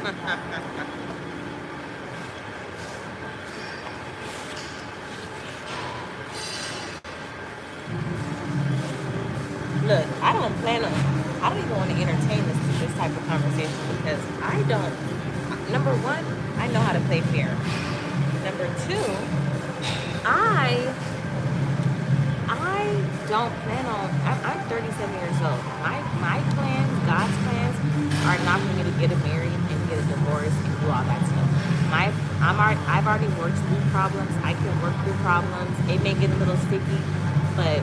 Look, I don't even want to entertain this type of conversation because I don't. Number one, I know how to play fair. Number two, I I don't plan on. I'm 37 years old. My plans, God's plans, are not for me to get married and get a divorce and do all that stuff. I've already worked through problems. I can work through problems. It may get a little sticky, but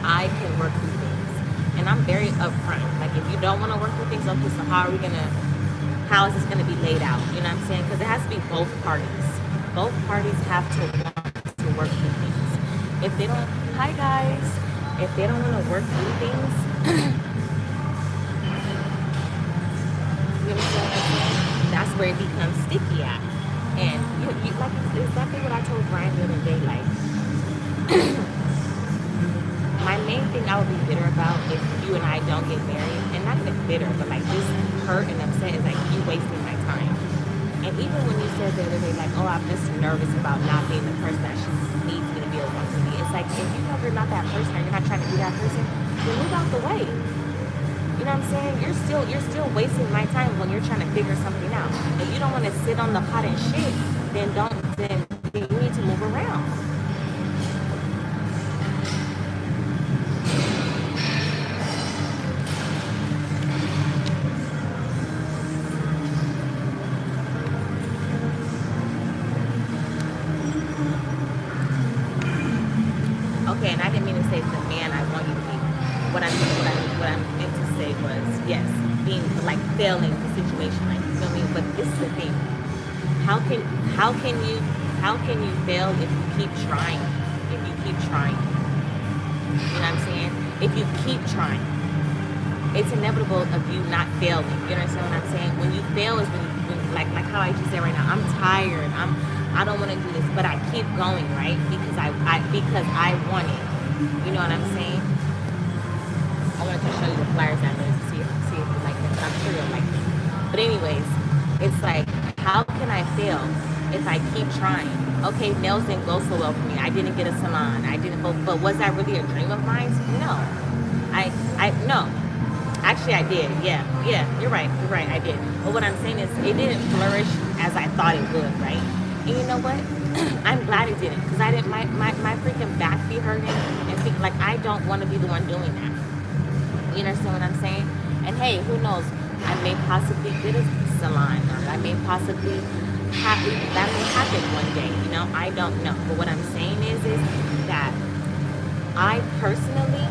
I can work through things. And I'm very upfront. Like, if you don't want to work through things, okay, so how is this gonna be laid out? You know what I'm saying? Because it has to be both parties. Both parties have to want to work through things. If they don't, hi guys. If they don't want to work through things, you understand what I'm saying? That's where it becomes sticky at. And you like, it's exactly what I told Brian the other day. Like, my main thing I would be bitter about if you and I don't get married, and not even bitter, but like just hurt and upset, is like you wasting my time. And even when you said the other day, like, oh, I'm just nervous about not being the person that she needs me to be or wants to be, it's like, if you know you're not that person or you're not trying to be that person, then move out the way. You know what I'm saying? You're still wasting my time when you're trying to figure something out. If you don't want to sit on the hot and shit, then you need to move around. Okay, and I didn't mean to say the man I want you to be. What I meant to say was, yes, being like failing the situation, like, you know what I mean? But this is the thing. How can how can you fail if you keep trying? If you keep trying. You know what I'm saying? If you keep trying. It's inevitable of you not failing. You understand what I'm saying? When you fail is when like how I just said right now, I'm tired. I don't want to do this, but I keep going, right? Because I want it. You know what I'm saying? I wanted to show you the flyers I made to see if you like them. But I'm sure you'll like them. But anyways, it's like, how can I fail if I keep trying? Okay, nails didn't go so well for me. I didn't get a salon. I didn't. But was that really a dream of mine? No. No. Actually, I did. Yeah, you're right. I did. But what I'm saying is, it didn't flourish as I thought it would, right? And you know what? I'm glad it didn't, because I didn't. My freaking back be hurting, and think like I don't want to be the one doing that. You understand what I'm saying? And hey, who knows? I may possibly get a salon, or I may possibly that may happen one day. You know, I don't know. But what I'm saying is that I personally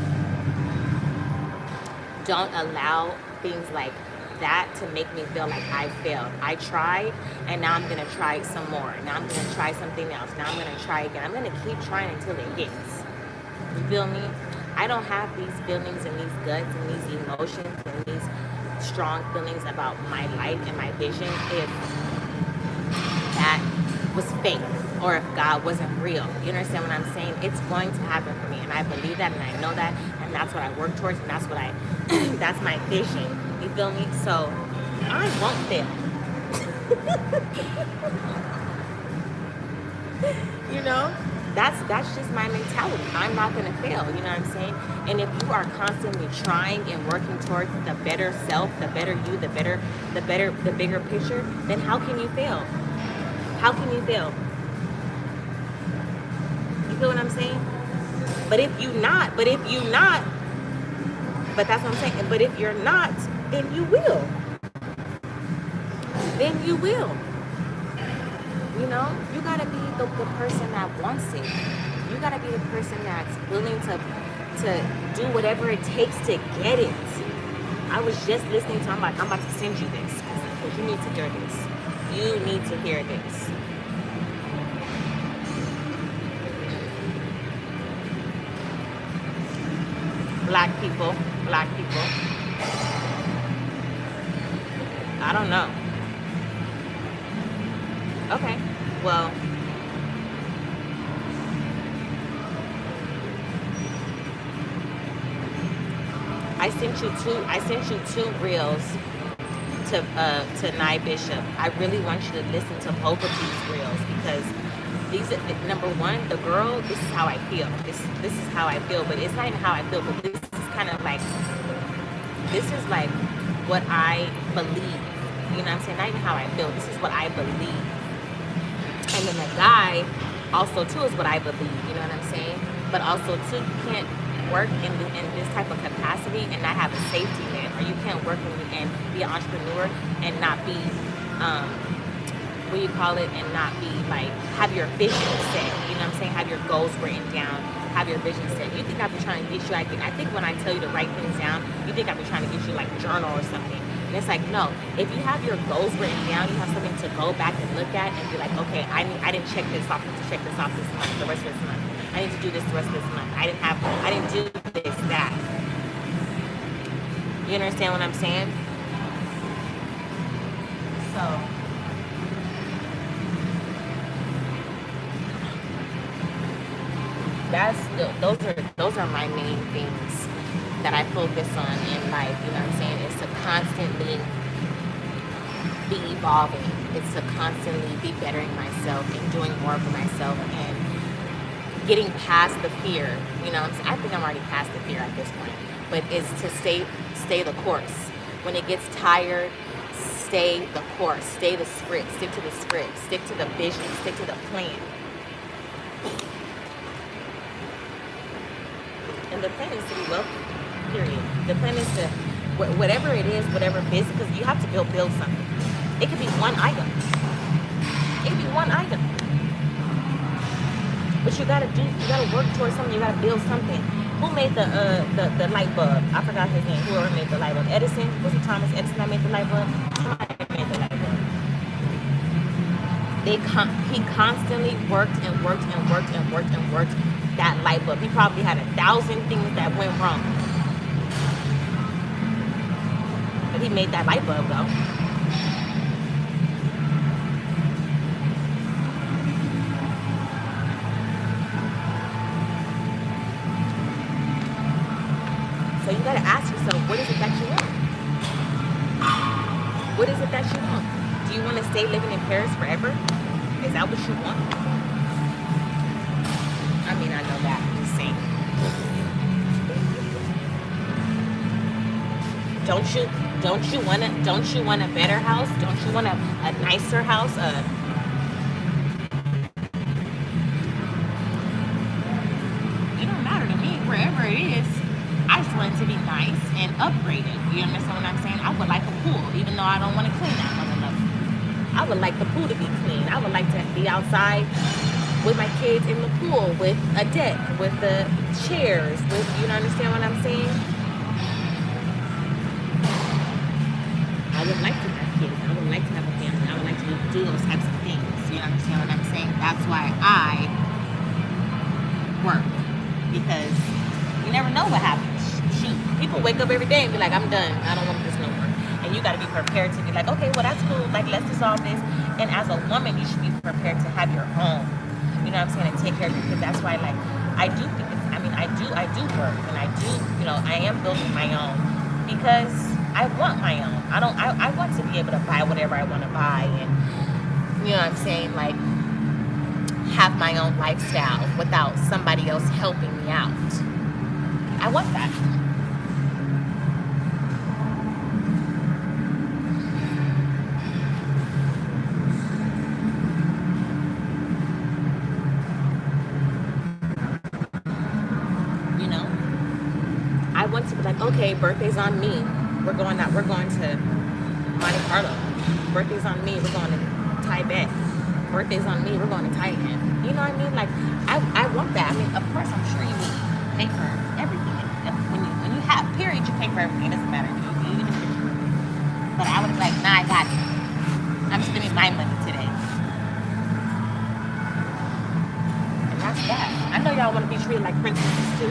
don't allow things like that to make me feel like I failed. I tried, and now I'm going to try some more. Now I'm going to try something else. Now I'm going to try again. I'm going to keep trying until it hits. You feel me? I don't have these feelings and these guts and these emotions and these strong feelings about my life and my vision if that was fake, or if God wasn't real. You understand what I'm saying? It's going to happen for me, and I believe that, and I know that, and that's what I work towards, and that's what that's my vision. You feel me? So I won't fail. You know, that's just my mentality. I'm not gonna fail. You know what I'm saying? And if you are constantly trying and working towards the better self, the better you, the bigger picture, then how can you fail? How can you fail? You feel what I'm saying? But that's what I'm saying. But if you're not, then you will. You know, you gotta be the person that wants it. You gotta be the person that's willing to do whatever it takes to get it. I was just listening to. I'm about to send you this because you need to hear this. You need to hear this. Black people. I don't know. Okay. Well, I sent you two reels to Nye Bishop, I really want you to listen to both of these reels, because these are, number one, the girl, this is how I feel. This is how I feel, but it's not even how I feel, but this is kind of like, this is like what I believe. You know what I'm saying? Not even how I feel. This is what I believe. And then the guy also too is what I believe. You know what I'm saying? But also too, you can't work in this type of capacity and not have a safety net, or you can't work and be an entrepreneur and not be what you call it, and not be like, have your vision set. You know what I'm saying? Have your goals written down, have your vision set. You think I've been trying to get you, I think when I tell you to write things down, you think I've been trying to get you like a journal or something. And it's like, no, if you have your goals written down, you have something to go back and look at and be like, okay, I didn't check this off, this month, the rest of this month. I need to do this the rest of this month. I didn't do this, that. You understand what I'm saying? So those are my main things that I focus on in life. You know what I'm saying? It's to constantly be evolving. It's to constantly be bettering myself and doing more for myself and getting past the fear. You know what I'm saying? I think I'm already past the fear at this point. But it's to stay the course. When it gets tired, stay the course. Stay the script. Stick to the script. Stick to the vision. Stick to the plan. And the plan is to be wealthy, period. The plan is to, whatever it is, whatever business, because you have to build something. It could be one item. It could be one item. But you gotta work towards something. You gotta build something. Who made the light bulb? I forgot his name. Whoever made the light bulb. Edison? Was it Thomas Edison that made the light bulb? Somebody made the light bulb. He constantly worked that light bulb. He probably had 1,000 things that went wrong, but he made that light bulb go. So you gotta ask yourself, what is it that you want? What is it that you want? Do you want to stay living in Paris forever? Is that what you want? I mean, I know that. I'm just saying. Don't you want a better house? Don't you want a nicer house? It don't matter to me, wherever it is. I just want it to be nice and upgraded. You understand what I'm saying? I would like a pool, even though I don't want to clean that mother. I would like the pool to be clean. I would like to be outside with my kids in the pool, with a deck, with the chairs, with, you understand what I'm saying? I would like to have kids. I would like to have a family. I would like to do those types of things. You understand what I'm saying? That's why I work. Because you never know what happens. Shoot, people wake up every day and be like, I'm done. I don't want this no more. And you got to be prepared to be like, okay, well, that's cool. Like, let's dissolve this. And as a woman, you should be prepared to have your own. You know what I'm saying? And take care of your kids. That's why, like, I do think it's, I mean, I do work. And I do, you know, I am building my own. Because I want my own. I want to be able to buy whatever I want to buy. And, you know what I'm saying? Like, have my own lifestyle without somebody else helping me out. I want that. To be like, okay, birthday's on me. We're going to Monte Carlo. Birthday's on me. We're going to Tibet. Birthday's on me. We're going to Thailand. You know what I mean? Like, I want that. I mean, of course, I'm sure you pay for everything. When you have periods, you pay for everything. It doesn't matter. But I would be like, nah, I got it. I'm spending my money today. And that's that. I know y'all want to be treated like princesses too.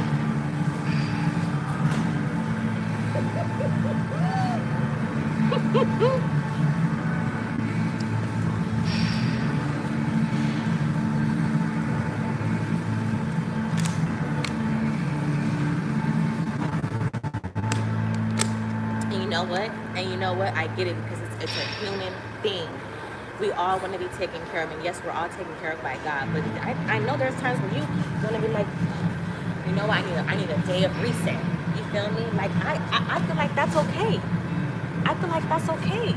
And you know what? I get it, because it's It's a human thing. We all want to be taken care of, and yes, we're all taken care of by God. But I know there's times when you want to be like, you know, I need a day of reset. You feel me? Like I feel like that's okay. I feel like that's okay.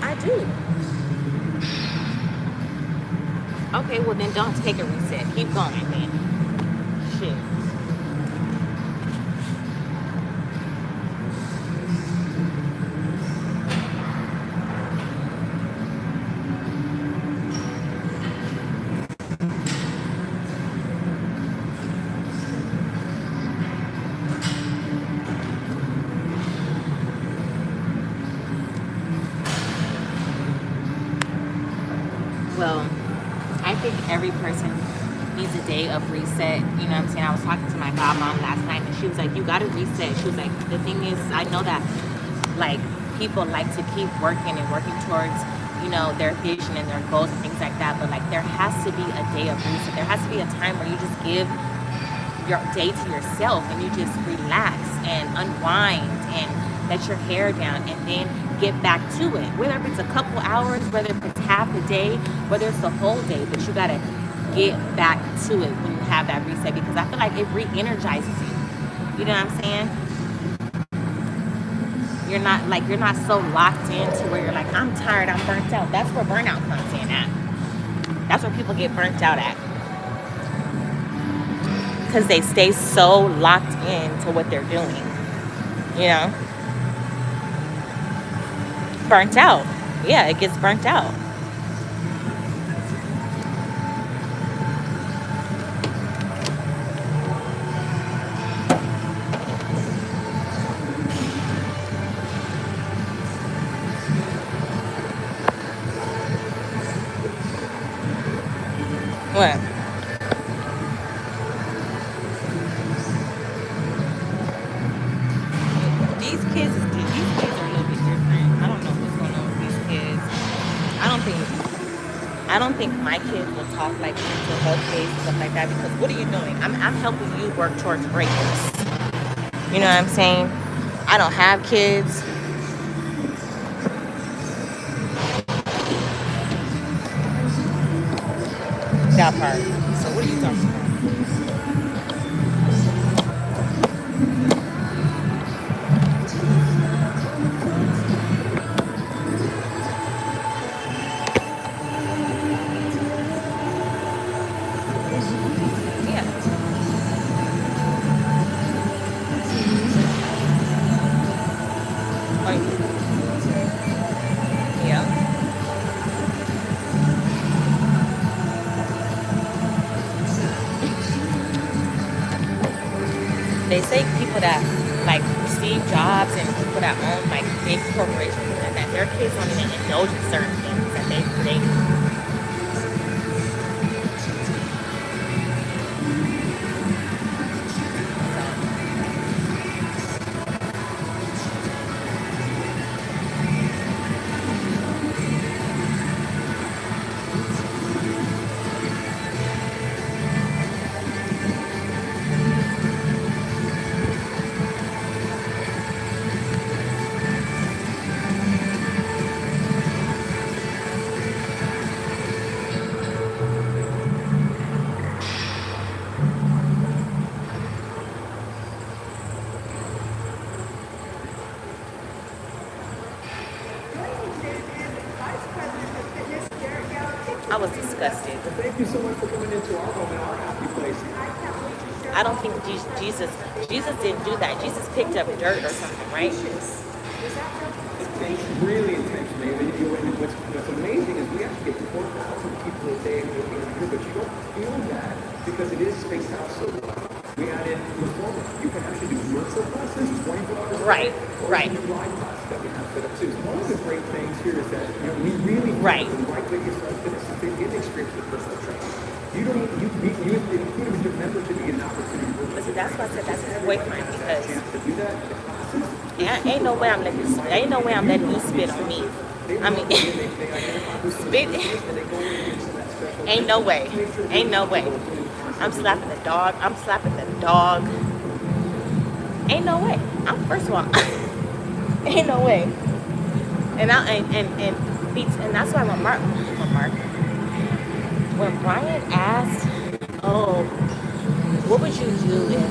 I do. Okay, well then don't take a reset. Keep going, man. Shit. Well, I think every person needs a day of reset. You know what I'm saying? I was talking to my godmom last night, and she was like, you got to reset. She was like, the thing is, I know that, like, people like to keep working and working towards, you know, their vision and their goals and things like that. But, like, there has to be a day of reset. There has to be a time where you just give your day to yourself and you just relax and unwind and let your hair down and then get back to it. Whether it's a couple hours, whether it's half a day, whether it's the whole day, but you gotta get back to it when you have that reset, because I feel like it re-energizes you. You know what I'm saying? You're not so locked into where you're like, I'm tired, I'm burnt out. That's where burnout comes in at. That's where people get burnt out at. Because they stay so locked into what they're doing. You know? Burnt out. Yeah, it gets burnt out. What? These kids are a little bit different. I don't know what's going on with these kids. I don't think my kids will talk like mental health days and stuff like that, because what are you doing? I'm helping you work towards greatness. You know what I'm saying? I don't have kids. That part. So what are you talking about? Yeah. Like, yeah. They say people that like receive jobs and people that own like big corporations and that their kids don't even indulge in certain things that they I was disgusted. Thank you so much for coming into our home and our happy place. I don't think Jesus didn't do that. Jesus picked up dirt or something, right? It's really intentional. And what's amazing is we actually get 4,000 people a day looking at here, but you don't feel that because it is spaced out so well. We added reformer. You can actually do virtual classes 24 hours a day. Right, right. Or you can do live classes that we have set up too. So one of the great things here is that we really Right. the right way to get started fitness is to get the experience with personal training. You don't even you even remember to be an opportunity. Listen, that's why I said that's his boyfriend, because To do that, the classes. ain't no way I'm letting you spit on me. I mean, spit. Ain't no way. Ain't no way. I'm slapping the dog. I'm slapping the dog. Ain't no way. First of all, Ain't no way. And that's why when Brian asked, "Oh, what would you do if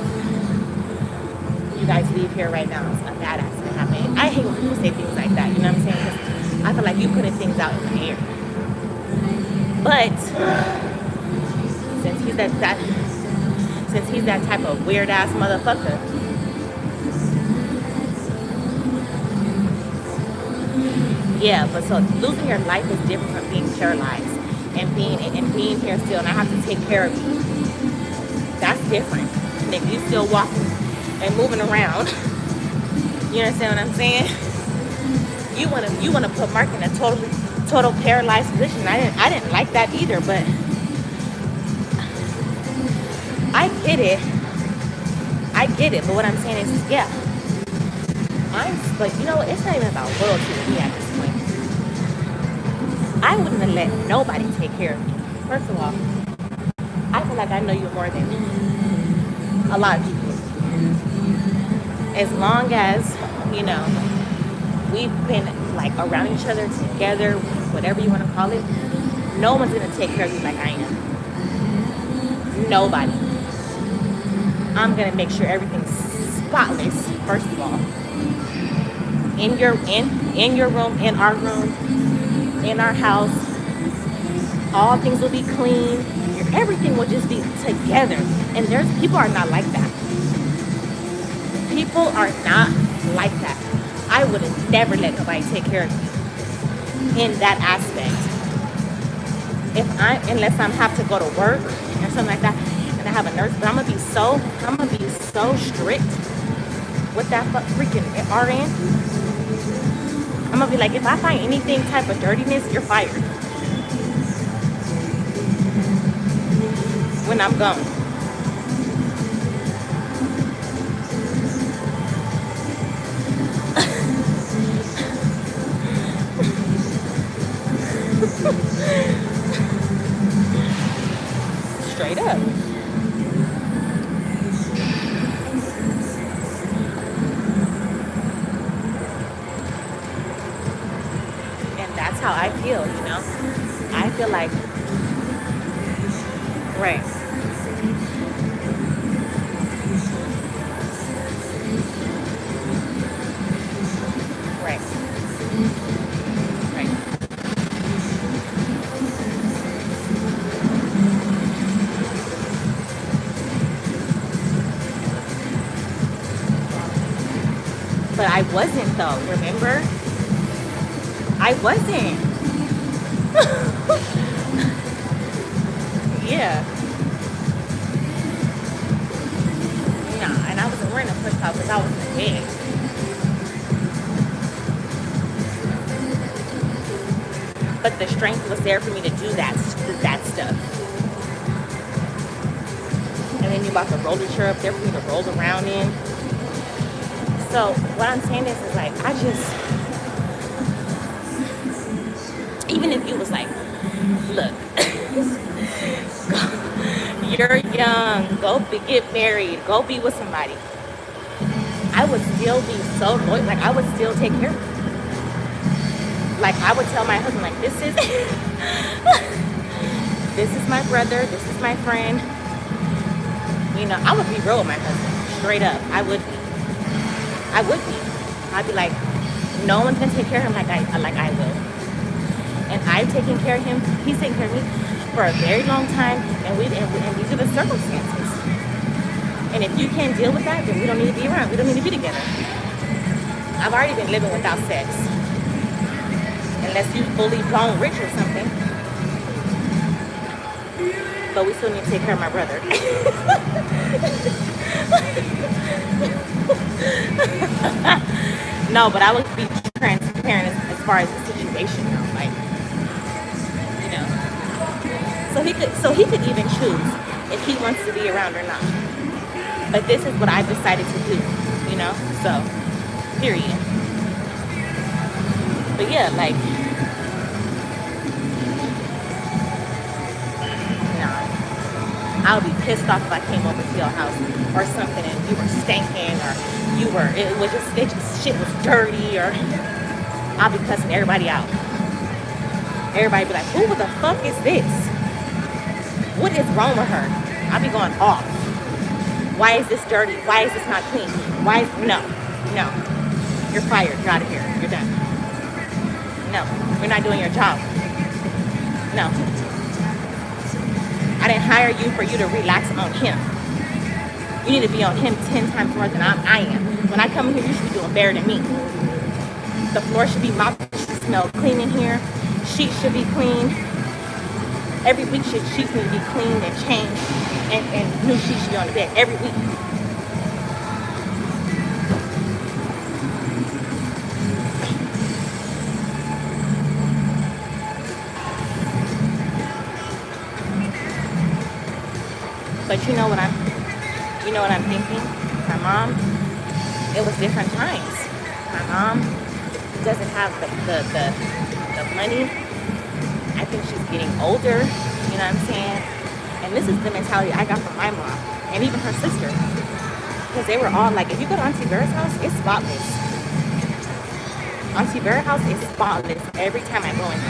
you guys leave here right now? A bad accident happened." I hate when people say things like that. You know what I'm saying? 'Cause I feel like you putting things out in the air. But since he's that type of weird ass motherfucker, yeah. But so losing your life is different from being paralyzed and being here still, and I have to take care of you. That's different. And if you still walking and moving around, you understand what I'm saying? You wanna put Mark in a total paralyzed position. I didn't like that either, but I get it. I get it. But what I'm saying is yeah. But you know what? It's not even about loyalty to me at this point. I wouldn't have let nobody take care of me. First of all, I feel like I know you more than a lot of people. As long as, you know, we've been like around each other together, whatever you want to call it, no one's gonna take care of you like I am. Nobody. I'm gonna make sure everything's spotless, first of all. In your room, in our room, in our house, all things will be clean. Everything will just be together. And people are not like that. People are not like that. I would have never let nobody take care of me in that aspect. Unless I have to go to work or something like that, and I have a nurse, but I'm gonna be so strict with that freaking RN. I'm gonna be like, if I find anything type of dirtiness, you're fired. When I'm gone. Straight up. And that's how I feel, you know? I feel like, right. Right. Right. But I wasn't though, remember? I wasn't. Yeah. Nah, and I wasn't wearing a push top because I was in the bed. But the strength was there for me to do that stuff. And then you bought the roller chair up there for me to roll around in. So what I'm saying is like, even if you was like, look, you're young, get married, go be with somebody, I would still be so loyal. Like I would still take care of you. Like I would tell my husband, like, this is my brother, this is my friend. You know, I would be real with my husband, straight up. I would be. I'd be like, no one's gonna take care of him like I will. And I've taken care of him. He's taken care of me for a very long time, and these are the circumstances. And if you can't deal with that, then we don't need to be around. We don't need to be together. I've already been living without sex, unless you fully blown rich or something. But we still need to take care of my brother. No, but I would be transparent as far as the situation goes. Like, you know, so he could even choose if he wants to be around or not. But this is what I decided to do, you know. So, period. But yeah, like, I would be pissed off if I came over to your house or something and you were stinking or shit was dirty, or I'll be cussing everybody out. Everybody be like, who the fuck is this? What is wrong with her? I'll be going off. Why is this dirty? Why is this not clean? No. You're fired. You're out of here. You're done. No, you're not doing your job. No. I didn't hire you for you to relax on him. You need to be on him 10 times more than I am. When I come in here, you should be doing better than me. The floor should be mopped. It should smell clean in here. Sheets should be clean. Every week sheets need to be cleaned and changed, and new sheets should be on the bed every week. But you know what I'm thinking? My mom, it was different times. My mom doesn't have the money. I think she's getting older, you know what I'm saying? And this is the mentality I got from my mom and even her sister. Because they were all like, if you go to Auntie Vera's house, it's spotless. Auntie Vera's house is spotless every time I go in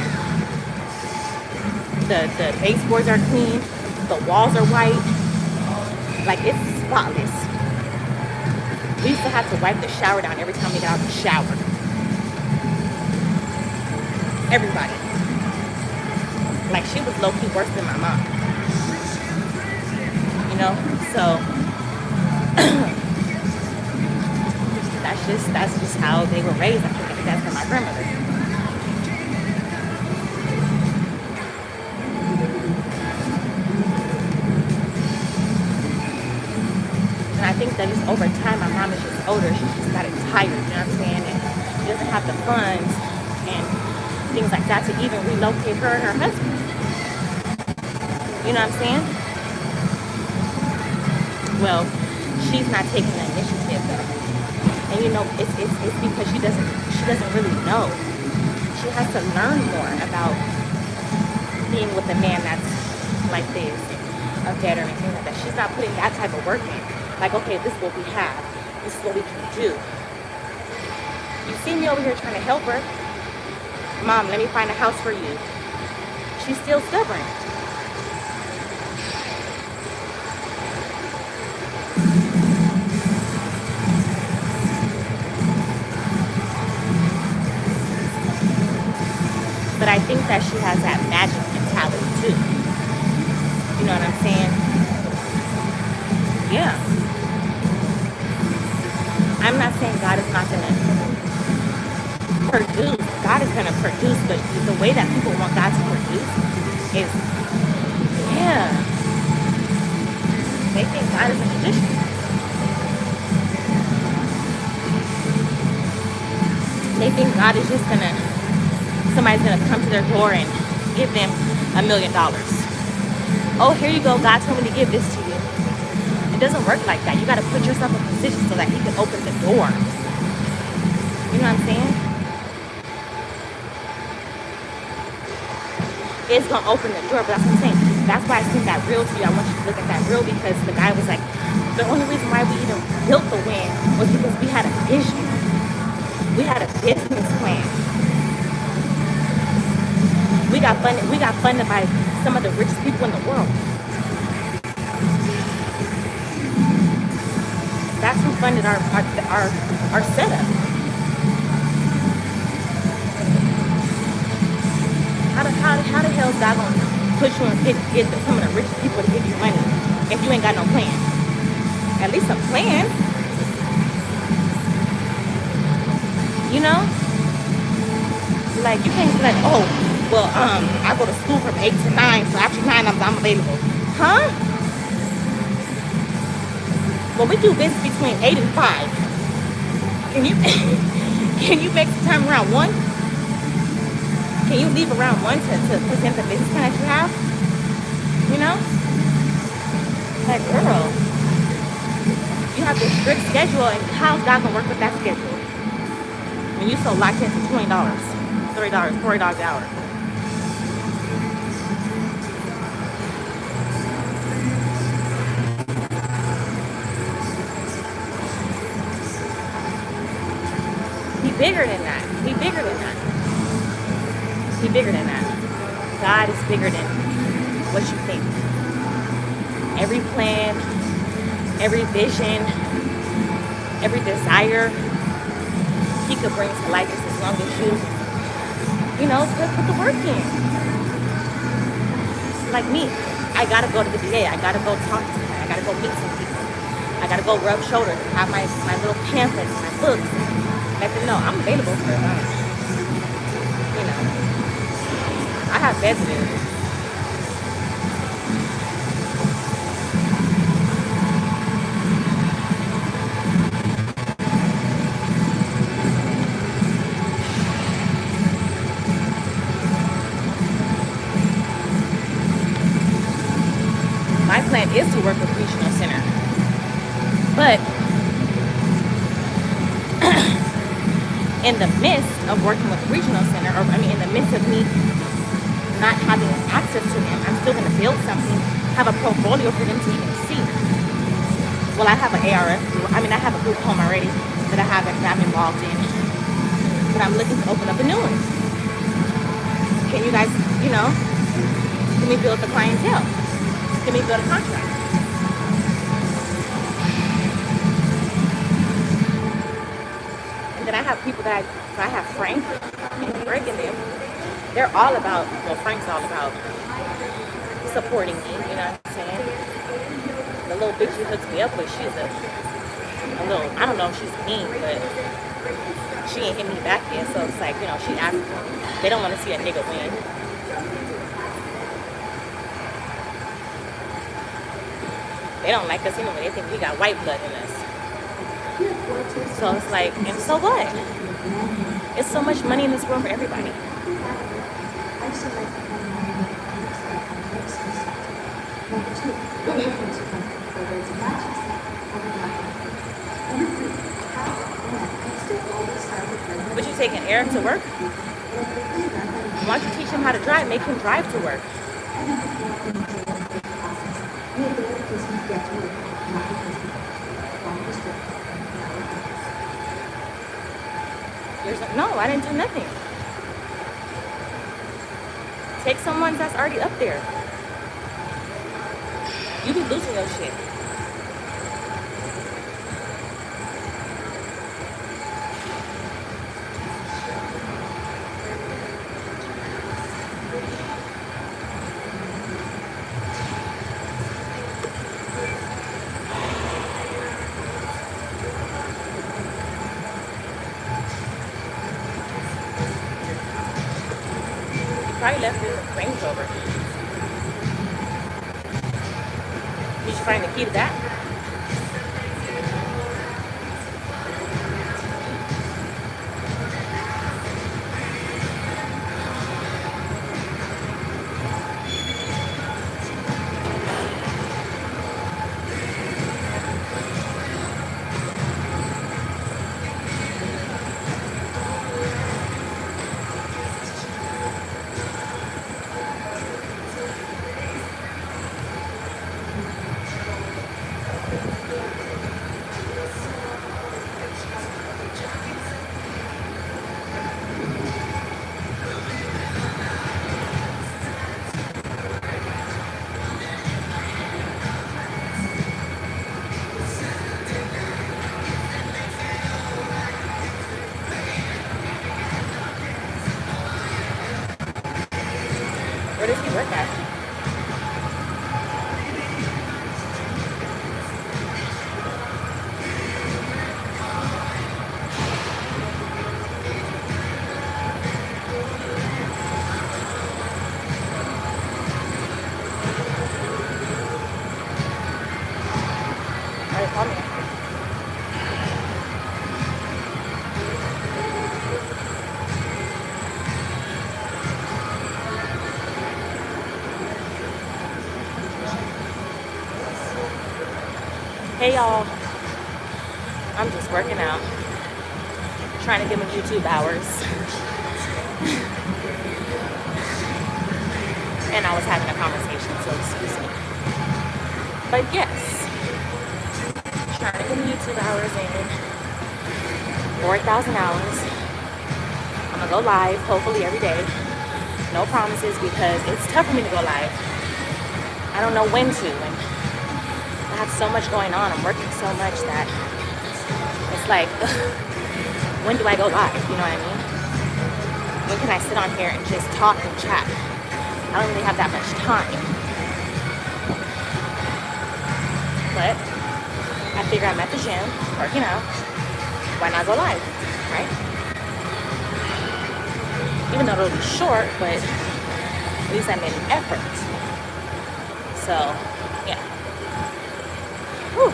there. The baseboards are clean, the walls are white, like it's spotless. We used to have to wipe the shower down every time we got out of the shower. Everybody. Like, she was low-key worse than my mom. You know? So, that's just how they were raised. I think that's from my grandmother. And I think that just over time, my mom is just older. She's just got tired, you know what I'm saying? And she doesn't have the funds and things like that to even relocate her and her husband. You know what I'm saying? Well, she's not taking the initiative though. And you know, it's because she doesn't really know. She has to learn more about being with a man that's like this, and a veteran and things like that. She's not putting that type of work in. Like, okay, this is what we have. This is what we can do. You see me over here trying to help her. Mom, let me find a house for you. She's still stubborn. But I think that she has that magic mentality too. You know what I'm saying? Yeah. I'm not saying God is not gonna produce. God is gonna produce, but the way that people want God to produce is, yeah. They think God is a magician. They think God is just somebody's gonna come to their door and give them $1 million. Oh, here you go, God told me to give this to you. It doesn't work like that. You gotta put yourself in position so that he can open the door. You know what I'm saying? It's gonna open the door, but that's what I'm saying. That's why I sent that reel to you. I want you to look at that reel because the guy was like, the only reason why we even built the wing was because we had a vision. We had a business plan. We got funded by some of the richest people in the world. That's who funded our setup. How the hell is God gonna put you and get some of the richest people to give you money if you ain't got no plan? At least a plan. You know? Like, you can't be like, oh, well, I go to school from 8 to 9, so after 9 I'm available. Huh? Well, we do business between 8 and 5. Can you make some time around 1? Can you leave around 1 to present the business plan that you have? You know? Like, girl, you have this strict schedule, and how's God gonna work with that schedule? When you so locked into $20, $30, $40 an hour. bigger than that. He bigger than that. He bigger than that. God is bigger than what you think. Every plan, every vision, every desire, he could bring to life just as long as you know, put the work in. Like me, I gotta go to the VA. I gotta go talk to somebody. I gotta go meet some people. I gotta go rub shoulders, have my little pamphlets, my books, let them know I'm available for you know, I have visitors. My plan is to work with Regional Center, but in the midst of working with Regional Center, or I mean in the midst of me not having access to them, I'm still going to build something, have a portfolio for them to even see. Well, I have an ARF group. I mean, I have a group home already that I'm involved in, but I'm looking to open up a new one. Can you guys, you know, can we build the clientele? Can we build a contract? And then I have people that I have Frank and Greg in them. They're all about, well, Frank's all about supporting me, you know what I'm saying? The little bitch she hooks me up with, she's a little, I don't know if she's mean, but she ain't hit me back yet, so it's like, you know, she asked me. They don't want to see a nigga win. They don't like us anyway. They think we got white blood in us. So it's like, and so what? It's so much money in this world for everybody. But you taking Eric to work? Why don't you teach him how to drive? Make him drive to work. No, I didn't do nothing. Take someone that's already up there. You be losing your shit. Probably left his Range Rover. Did you find the key to that? Where does he work at? All right, call me. Hey y'all, I'm just working out, trying to get my YouTube hours, and I was having a conversation, so excuse me. But yes, trying to get my YouTube hours in, 4,000 hours. I'll go live, hopefully every day. No promises because it's tough for me to go live. I don't know when to, and I have so much going on. I'm working so much that it's like, when do I go live? You know what I mean? When can I sit on here and just talk and chat? I don't really have that much time. But I figure I'm at the gym, working out. Why not go live, right? Even though it'll be short, but at least I made an effort. So, yeah. Whew.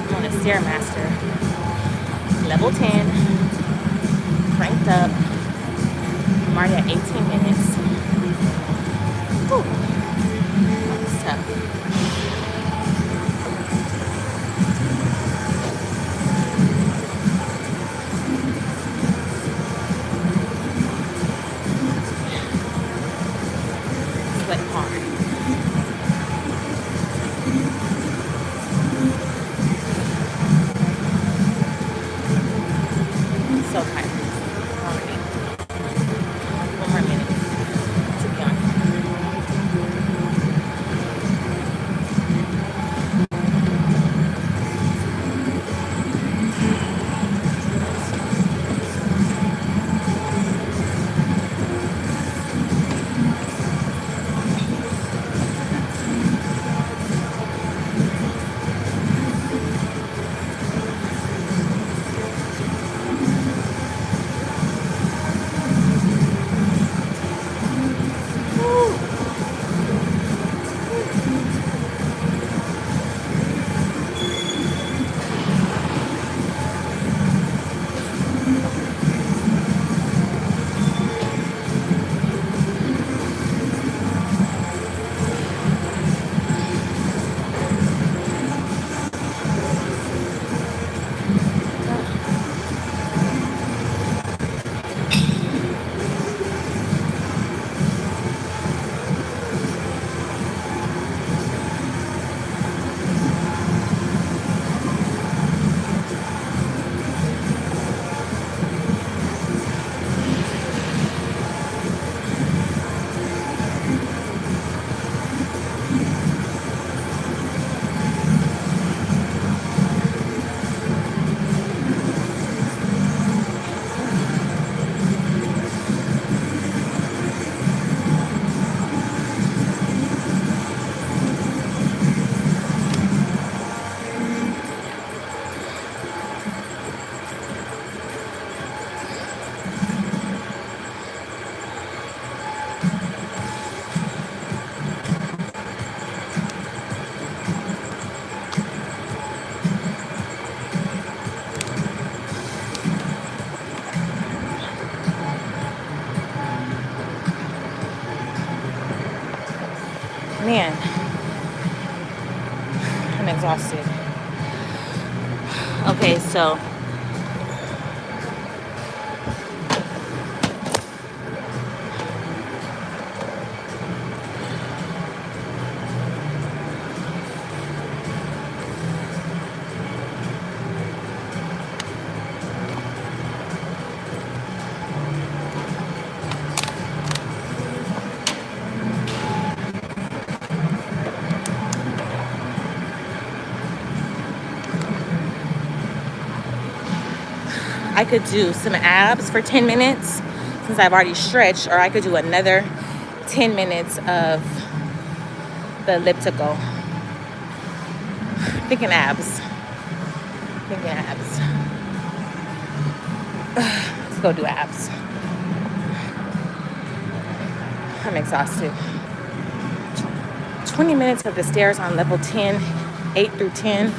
I'm on a Stairmaster. Level 10. Cranked up. I'm already at 18 minutes. Whew. It's tough. Sweat hard. So tired already. One more minute to be on. Man, I'm exhausted. Okay, so I could do some abs for 10 minutes since I've already stretched, or I could do another 10 minutes of the elliptical. Thinking abs. Thinking abs. Let's go do abs. I'm exhausted. 20 minutes of the stairs on level 10, 8 through 10.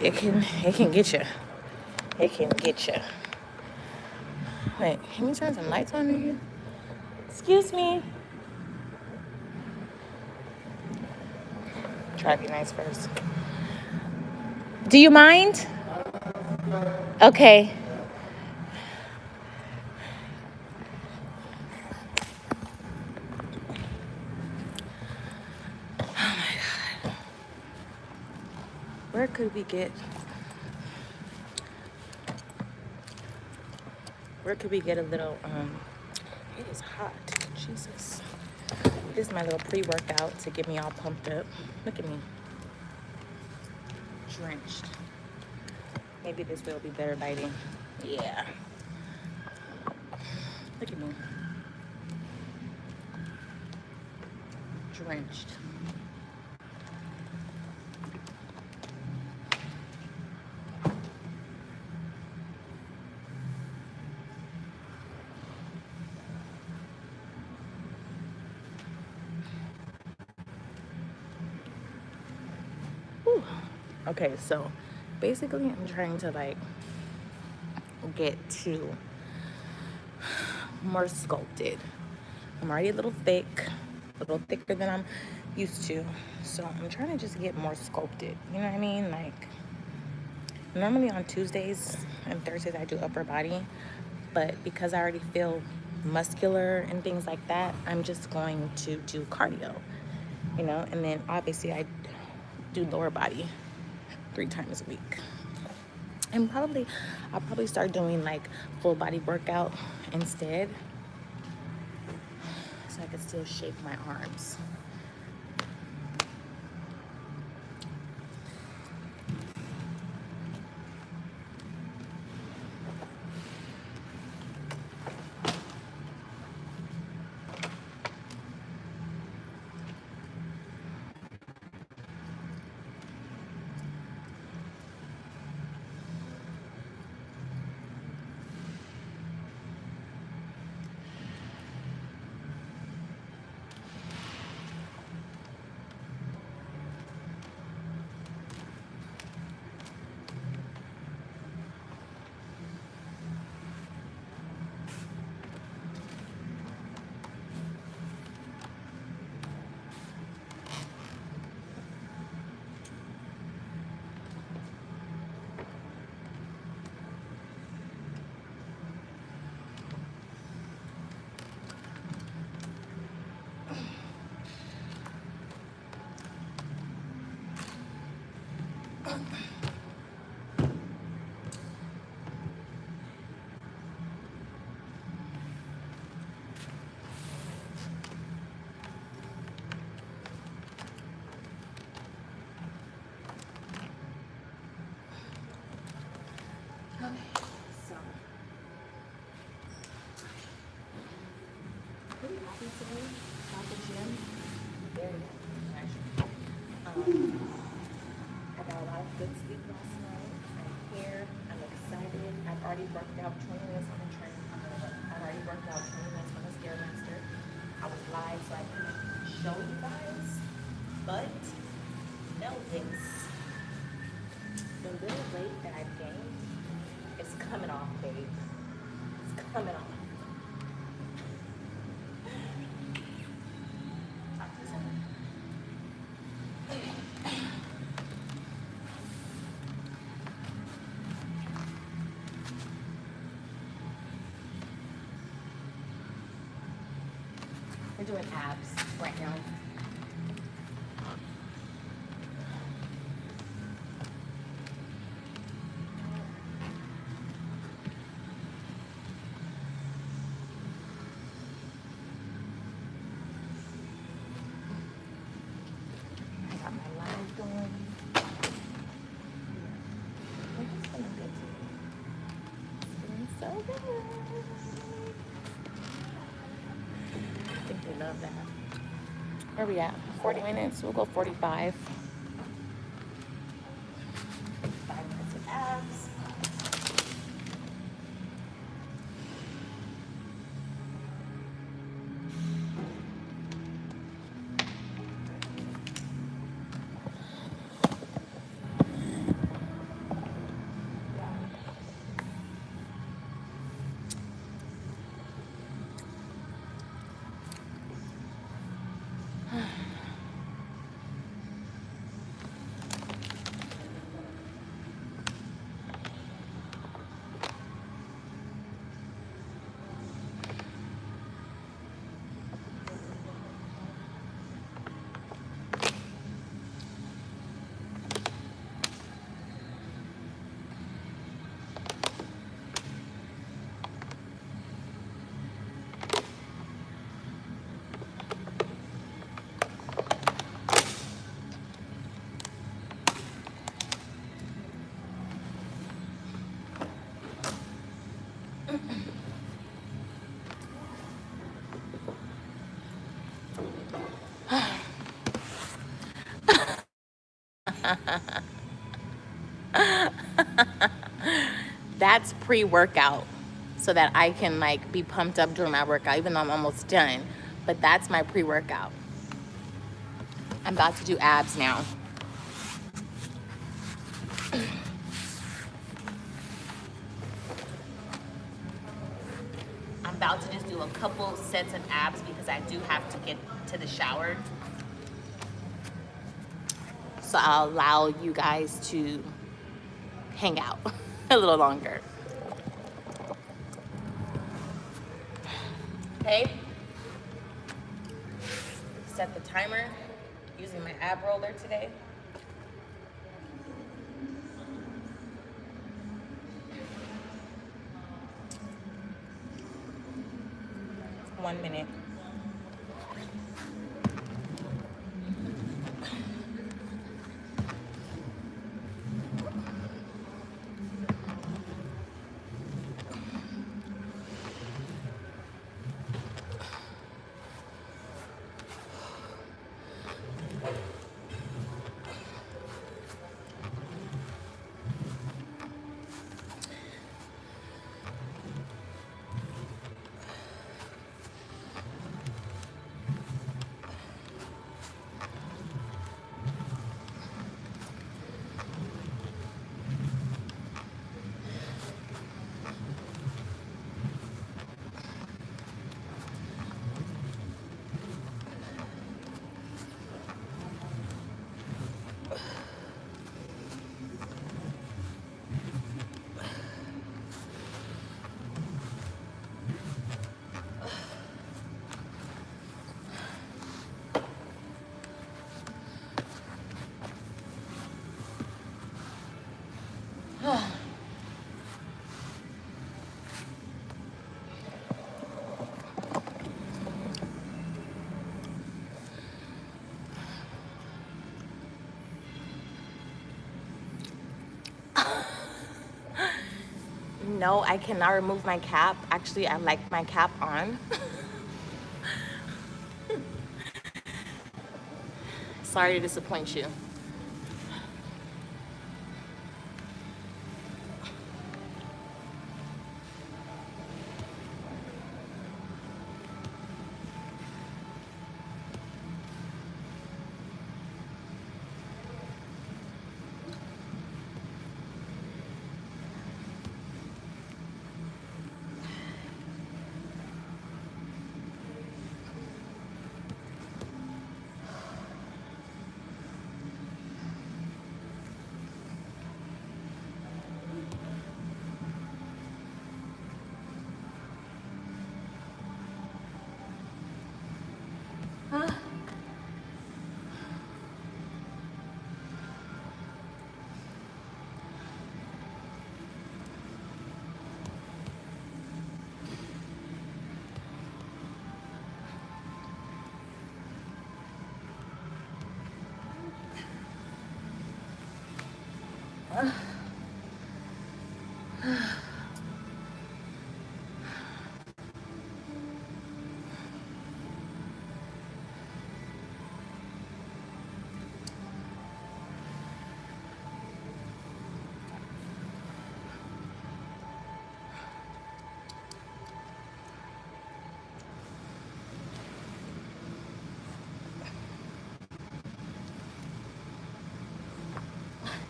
It can get you. It can get you. Wait, can we turn some lights on in here? Excuse me. Try to be nice first. Do you mind? Okay. could we get? Where could we get a little? It is hot. Jesus. This is my little pre-workout to get me all pumped up. Look at me, drenched. Maybe this will be better lighting. Yeah. Look at me, drenched. Whew. Okay, so basically I'm trying to like get to more sculpted. I'm already a little thick, a little thicker than I'm used to. So I'm trying to just get more sculpted. You know what I mean? Like normally on Tuesdays and Thursdays I do upper body, but because I already feel muscular and things like that, I'm just going to do cardio, you know, and then obviously I do lower body 3 times a week. And I'll probably start doing like full body workout instead so I can still shape my arms. Okay, so pretty happy today at the gym. Very happy, actually. I got a lot of good sleep last night. I'm here. I'm excited. I've already worked out 20 minutes on the train. I've already worked out 20 minutes on the Stairmaster. I was live, so I couldn't show you guys. But know this: the little weight that I've gained is coming off, babe. It's coming off. We're doing abs right now. I got my live going. We're just feeling good today. Feeling so good. I think they love that. Where are we at? 40 minutes. We'll go 45. 5 minutes of abs. That's pre-workout so that I can like be pumped up during my workout, even though I'm almost done. But that's my pre-workout. I'm about to do abs now. I'm about to just do a couple sets of abs because I do have to get to the shower. So I'll allow you guys to hang out a little longer. Okay. Set the timer using my ab roller today. 1 minute. No, I cannot remove my cap. Actually, I like my cap on. Sorry to disappoint you.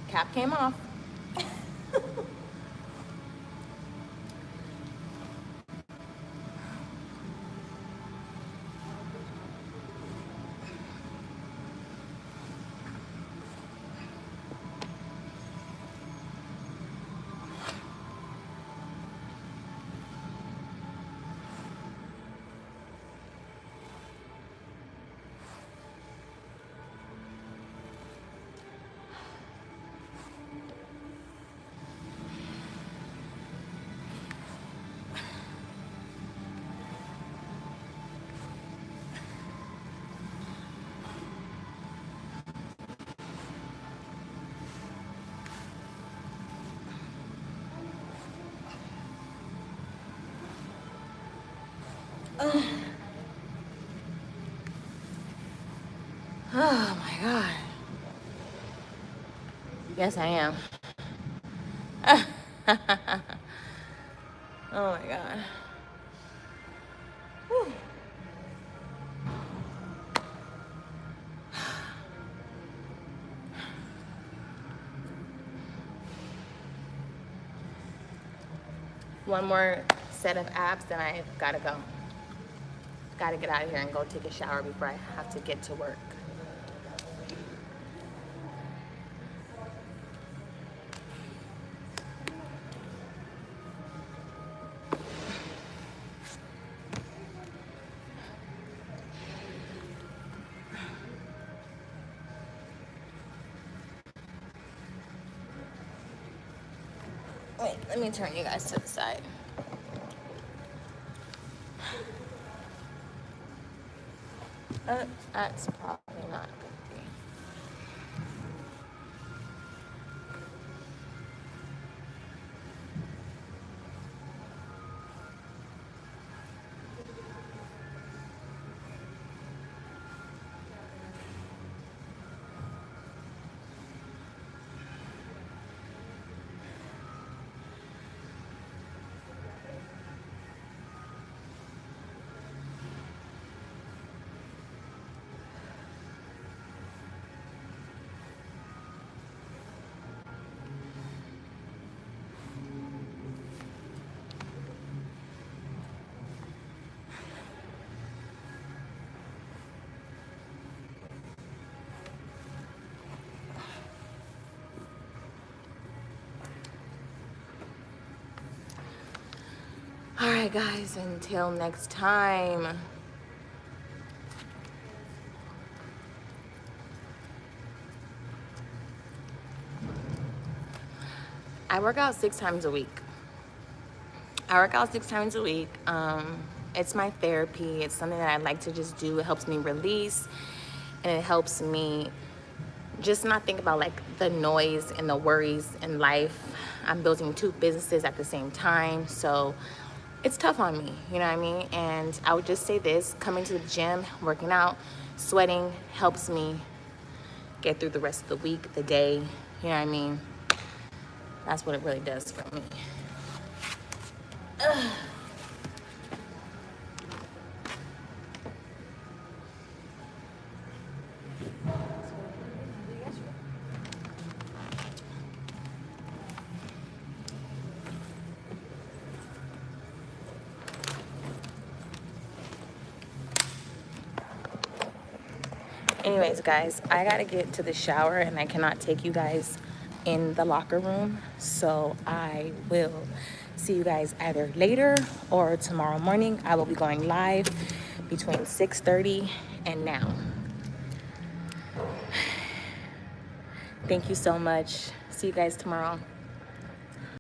Cap came off. Oh my God. Yes, I am. Oh my God. Whew. One more set of abs, then I gotta go. Gotta get out of here and go take a shower before I have to get to work. Wait, let me turn you guys to the side. That's probably not gonna be. All right, guys, until next time. I work out 6 times a week. It's my therapy. It's something that I like to just do. It helps me release, and it helps me just not think about like the noise and the worries in life. I'm building 2 businesses at the same time, so it's tough on me, you know what I mean? And I would just say this: coming to the gym, working out, sweating helps me get through the rest of the week, the day, you know what I mean? That's what it really does for me. Ugh. Anyways, guys, I gotta get to the shower and I cannot take you guys in the locker room. So I will see you guys either later or tomorrow morning. I will be going live between 6:30 and now. Thank you so much. See you guys tomorrow.